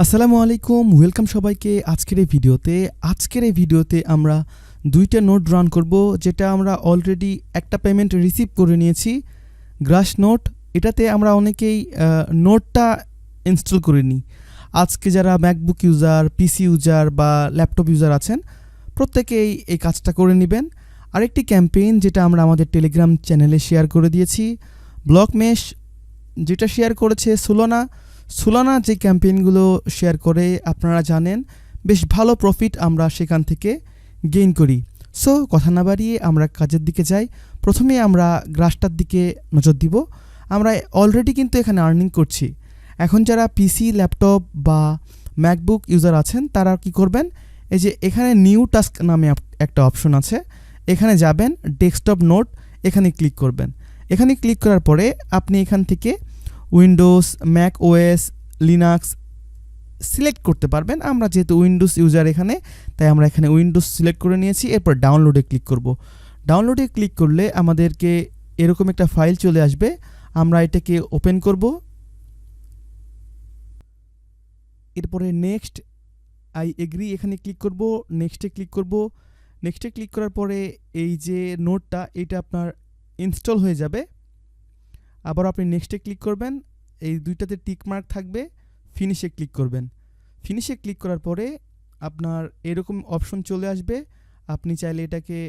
আসসালামু আলাইকুম, ওয়েলকাম সবাইকে আজকের এই ভিডিওতে আমরা দুইটা নোট রান করব, যেটা আমরা অলরেডি একটা পেমেন্ট রিসিভ করে নিয়েছি। গ্রাস নোট, এটাতে আমরা অনেকেই নোটটা ইনস্টল করে নিই। আজকে যারা ম্যাকবুক ইউজার, পিসি ইউজার বা ল্যাপটপ ইউজার আছেন, প্রত্যেকেই এই কাজটা করে নেবেন। আরেকটি ক্যাম্পেইন যেটা আমরা আমাদের টেলিগ্রাম চ্যানেলে শেয়ার করে দিয়েছি, ব্লকমেশ যেটা শেয়ার করেছে সোলানা যে ক্যাম্পেইনগুলো শেয়ার করে আপনারা জানেন, বেশ ভালো প্রফিট আমরা সেখান থেকে গেইন করি। সো কথা না বাড়িয়ে আমরা কাজের দিকে যাই। প্রথমে আমরা গ্রাসটার দিকে নজর দিব। আমরা অলরেডি কিন্তু এখানে আর্নিং করছি। এখন যারা পিসি, ল্যাপটপ বা ম্যাকবুক ইউজার আছেন, তারা কি করবেন, এই যে এখানে নিউ টাস্ক নামে একটা অপশন আছে, এখানে যাবেন, ডেস্কটপ নোট, এখানে ক্লিক করবেন। এখানে ক্লিক করার পরে আপনি এখান থেকে Windows, Mac OS, Linux select করতে পারবেন। আমরা যেহেতু উইন্ডোজ ইউজার এখানে, তাই আমরা এখানে উইন্ডোজ সিলেক্ট করে নিয়েছি। এরপর ডাউনলোডে ক্লিক করব। ডাউনলোডে ক্লিক করলে আমাদেরকে এরকম একটা ফাইল চলে আসবে। আমরা এটাকে ওপেন করব। এরপরে নেক্সট, আই এগ্রি এখানে ক্লিক করব, নেক্সটে ক্লিক করব। নেক্সটে ক্লিক করার পরে এই যে নোটটা, এটা আপনার ইনস্টল হয়ে যাবে। আবার আপনি নেক্সটে ক্লিক করবেন, এই দুইটাতে টিক মার্ক থাকবে, ফিনিশে ক্লিক করবেন। ফিনিশে ক্লিক করার পরে আপনার এরকম অপশন চলে আসবে। আপনি চাইলে এটাকে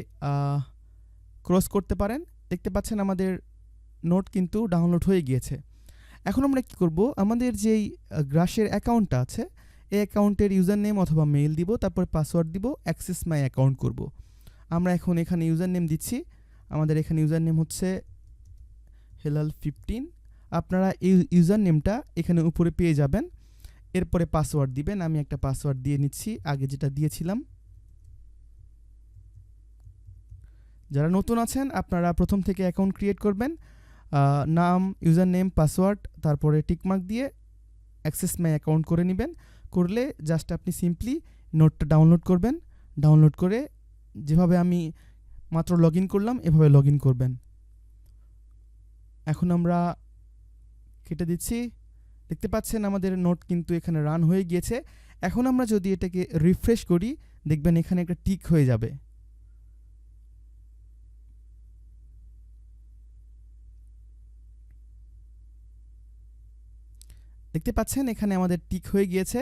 ক্রস করতে পারেন। দেখতে পাচ্ছেন আমাদের নোট কিন্তু ডাউনলোড হয়ে গিয়েছে। এখন আমরা কি করব, আমাদের যেই গ্রাসের অ্যাকাউন্টটা আছে, এই অ্যাকাউন্টের ইউজার নেম অথবা মেইল দিব, তারপরে পাসওয়ার্ড দিব, অ্যাক্সেস মাই অ্যাকাউন্ট করব। আমরা এখন এখানে ইউজার নেম দিচ্ছি। আমাদের এখানে ইউজার নেম হচ্ছে হেলাল15। আপনারা এই ইউজার নেমটা এখানে উপরে পেয়ে যাবেন। এরপরে পাসওয়ার্ড দিবেন। আমি একটা পাসওয়ার্ড দিয়ে নিচ্ছি, আগে যেটা দিয়েছিলাম। যারা নতুন আছেন, আপনারা প্রথম থেকে অ্যাকাউন্ট ক্রিয়েট করবেন। নাম, ইউজার নেম, পাসওয়ার্ড, তারপরে টিকমার্ক দিয়ে অ্যাক্সেস মাই অ্যাকাউন্ট করে নেবেন। করলে জাস্ট আপনি সিম্পলি নোটটা ডাউনলোড করবেন। ডাউনলোড করে যেভাবে আমি মাত্র লগ ইন করলাম, এভাবে লগ ইন করবেন। এখন আমরা কেটে দিচ্ছি। দেখতে পাচ্ছেন আমাদের নোট কিন্তু এখানে রান হয়ে গিয়েছে। এখন আমরা যদি এটাকে রিফ্রেশ করি, দেখবেন এখানে একটা টিক হয়ে যাবে। দেখতে পাচ্ছেন এখানে আমাদের টিক হয়ে গিয়েছে।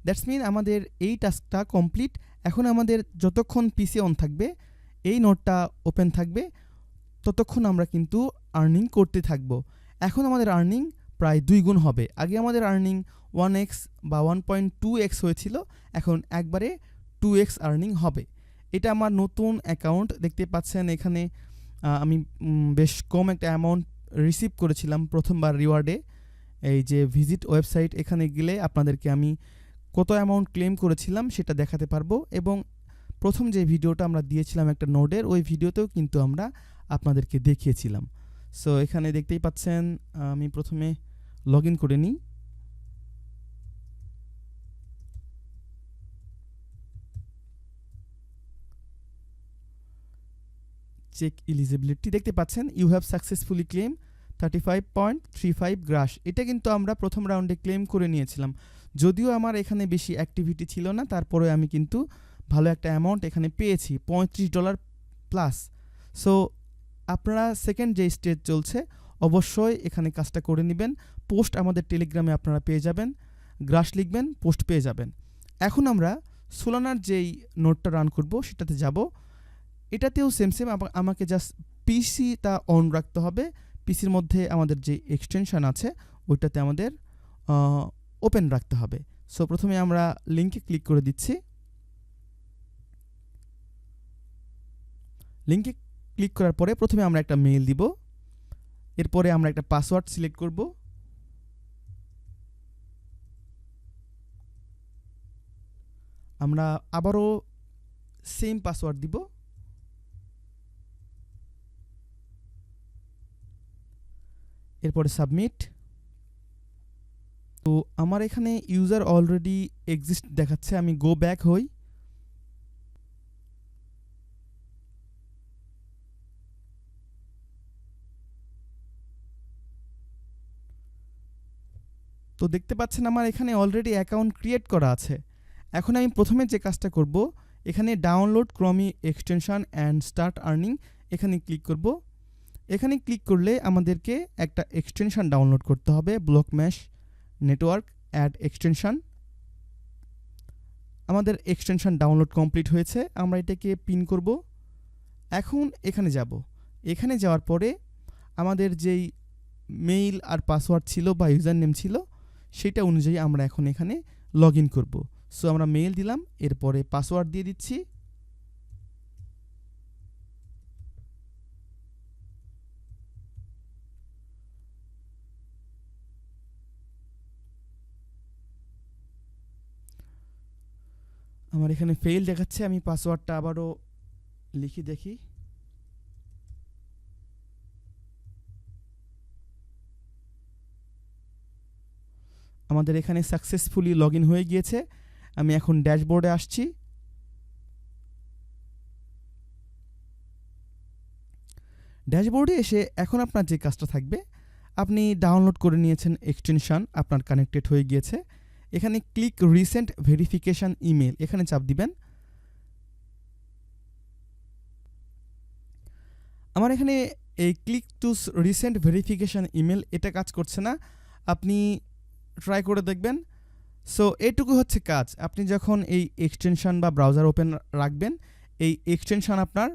দ্যাটস মিন আমাদের এই টাস্কটা কমপ্লিট। এখন আমাদের যতক্ষণ পিসি অন থাকবে, এই নোটটা ওপেন থাকবে, ততক্ষণ আমরা কিন্তু আর্নিং করতে থাকবো। এখন আমাদের আর্নিং প্রায় 2 গুণ হবে। আগে আমাদের আর্নিং 1x বা 1.2x হয়েছিল, এখন একবারে 2x আর্নিং হবে। এটা আমার নতুন অ্যাকাউন্ট। দেখতে পাচ্ছেন এখানে আমি বেশ কম একটা অ্যামাউন্ট রিসিভ করেছিলাম প্রথমবার রিওয়ার্ডে। এই যে ভিজিট ওয়েবসাইট, এখানে গেলে আপনাদেরকে আমি কত অ্যামাউন্ট ক্লেম করেছিলাম সেটা দেখাতে পারবো। এবং প্রথম যে ভিডিওটা আমরা দিয়েছিলাম একটা নোডের, ওই ভিডিওতেও কিন্তু আমরা আপনাদেরকে দেখিয়েছিলাম। সো এখানে দেখতেই পাচ্ছেন, আমি প্রথমে লগ ইন করে নিই। চেক এলিজিবিলিটি, দেখতে পাচ্ছেন ইউ হ্যাভ সাকসেসফুলি ক্লেম 35.35 গ্রাস। এটা কিন্তু আমরা প্রথম রাউন্ডে ক্লেম করে নিয়েছিলাম। যদিও আমার এখানে বেশি অ্যাক্টিভিটি ছিল না, তারপরে আমি কিন্তু ভালো একটা অ্যামাউন্ট এখানে পেয়েছি, $35 প্লাস। সো আপনারা সেকেন্ড যে স্টেজ চলছে, অবশ্যই এখানে কাজটা করে নেবেন। পোস্ট আমাদের টেলিগ্রামে আপনারা পেয়ে যাবেন, গ্রাস লিখবেন, পোস্ট পেয়ে যাবেন। এখন আমরা সোলানার যেই নোটটা রান করব সেটাতে যাব। এটাতেও সেম আমাকে জাস্ট পিসিটা অন রাখতে হবে। পিসির মধ্যে আমাদের যে এক্সটেনশন আছে, ওইটাতে আমাদের ওপেন রাখতে হবে। সো প্রথমে আমরা লিঙ্কে ক্লিক করে দিচ্ছি। লিঙ্কে ক্লিক করার পরে প্রথমে আমরা একটা মেইল দিব, এরপরে আমরা একটা পাসওয়ার্ড সিলেক্ট করব। আমরা আবারও সেম পাসওয়ার্ড দিব। এরপরে সাবমিট। তো আমার এখানে ইউজার অলরেডি এক্সিস্ট দেখাচ্ছে। আমি গো ব্যাক হই। তো দেখতে পাচ্ছেন আমার এখানে অলরেডি অ্যাকাউন্ট ক্রিয়েট করা আছে। এখন আমি প্রথমে যে কাজটা করব, এখানে download Chrome extension and start earning এখানে ক্লিক করব। এখানে ক্লিক করলে আমাদেরকে একটা এক্সটেনশন ডাউনলোড করতে হবে, ব্লকম্যাশ নেটওয়ার্ক অ্যাড এক্সটেনশন। আমাদের এক্সটেনশন ডাউনলোড কমপ্লিট হয়েছে, আমরা এটাকে পিন করব। এখন এখানে যাব, এখানে যাওয়ার পরে আমাদের যেই মেইল আর পাসওয়ার্ড ছিল বা ইউজার নেম ছিল সেটা অনুযায়ী আমরা এখন এখানে লগ ইন করবো। সো আমরা মেইল দিলাম, এরপরে পাসওয়ার্ড দিয়ে দিচ্ছি। আমার এখানে ফেইল দেখাচ্ছে, আমি পাসওয়ার্ডটা আবারও লিখে দেখি। আমাদের এখানে সাকসেসফুলি লগ ইন হয়ে গিয়েছে। আমি এখন ড্যাশবোর্ডে আসছি। ড্যাশবোর্ডে এসে এখন আপনার যে কাজটা থাকবে, আপনি ডাউনলোড করে নিয়েছেন এক্সটেনশন, আপনার কানেক্টেড হয়ে গিয়েছে। এখানে ক্লিক রিসেন্ট ভেরিফিকেশন ইমেল, এখানে চাপ দিবেন। আমার এখানে এই click to recent verification email এটা কাজ করছে না, আপনি ট্রাই করে দেখবেন। সো এইটুকু হচ্ছে কাজ। আপনি যখন এই এক্সটেনশন বা ব্রাউজার ওপেন রাখবেন, এই এক্সটেনশন আপনার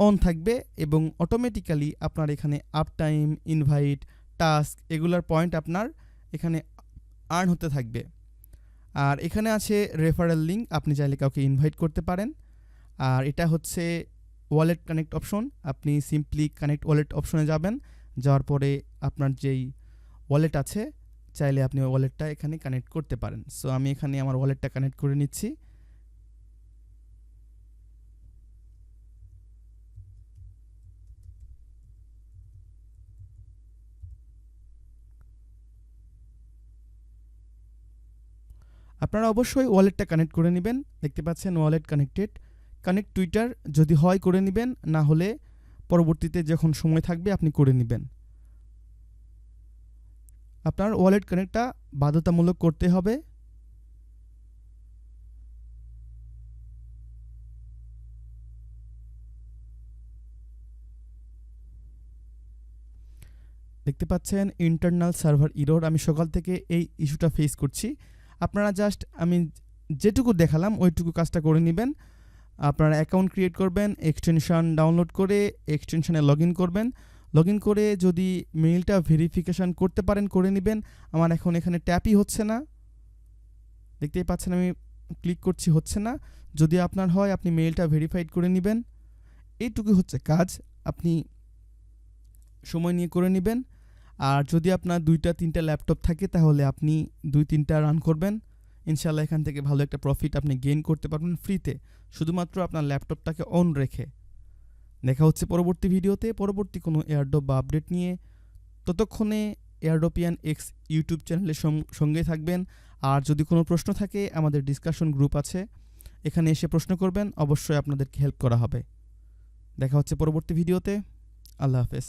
অন থাকবে এবং অটোমেটিক্যালি আপনার এখানে আপ টাইম, ইনভাইট, টাস্ক এগুলার পয়েন্ট আপনার এখানে আর্ন হতে থাকবে। আর এখানে আছে রেফারেল লিঙ্ক, আপনি চাইলে কাউকে ইনভাইট করতে পারেন। আর এটা হচ্ছে ওয়ালেট কানেক্ট অপশন, আপনি সিম্পলি কানেক্ট ওয়ালেট অপশনে যাবেন, যাওয়ার পরে আপনার যেই ওয়ালেট আছে চাইলে আপনি ওয়ালেটটা এখানে কানেক্ট করতে পারেন। সো আমি এখানে আমার ওয়ালেটটা কানেক্ট করে নিচ্ছি। আপনারা অবশ্যই ওয়ালেটটা কানেক্ট করে নেবেন। দেখতে পাচ্ছেন ওয়ালেট কানেক্টেড। কানেক্ট টুইটার যদি হয় করে নেবেন, না হলে পরবর্তীতে যখন সময় থাকবে আপনি করে নেবেন। আপনার ওয়ালেট কানেক্টটা বাধ্যতামূলক করতে হবে। দেখতে পাচ্ছেন ইন্টারনাল সার্ভার ইরর। আমি সকাল থেকে এই ইস্যুটা ফেস করছি। আপনারা জাস্ট আমি যেটুকু দেখালাম ওইটুকু কাজটা করে নেবেন। আপনারা অ্যাকাউন্ট ক্রিয়েট করবেন, এক্সটেনশন ডাউনলোড করে এক্সটেনশনে লগ ইন করবেন। লগ ইন করে যদি মেইলটা ভেরিফিকেশান করতে পারেন করে নেবেন। আমার এখন এখানে ট্যাপই হচ্ছে না, দেখতেই পাচ্ছেন আমি ক্লিক করছি, হচ্ছে না। যদি আপনার হয় আপনি মেইলটা ভেরিফাইড করে নেবেন। এইটুকু হচ্ছে কাজ, আপনি সময় নিয়ে করে নেবেন। আর যদি আপনার 2-3টা ল্যাপটপ থাকে তাহলে আপনি 2-3টা রান করবেন। ইনশাআল্লাহ এখান থেকে ভালো একটা প্রফিট আপনি গেইন করতে পারবেন ফ্রিতে, শুধুমাত্র আপনার ল্যাপটপটাকে অন রেখে। দেখা হচ্ছে পরবর্তী ভিডিওতে, পরবর্তী কোনো এয়ারড্রপ বা আপডেট নিয়ে। ততক্ষণে এয়ারড্রপিয়ান এক্স ইউটিউব চ্যানেলের সঙ্গে থাকবেন। আর যদি কোনো প্রশ্ন থাকে আমাদের ডিসকাশন গ্রুপ আছে, এখানে এসে প্রশ্ন করবেন, অবশ্যই আপনাদেরকে হেল্প করা হবে। দেখা হচ্ছে পরবর্তী ভিডিওতে। আল্লাহ হাফেজ।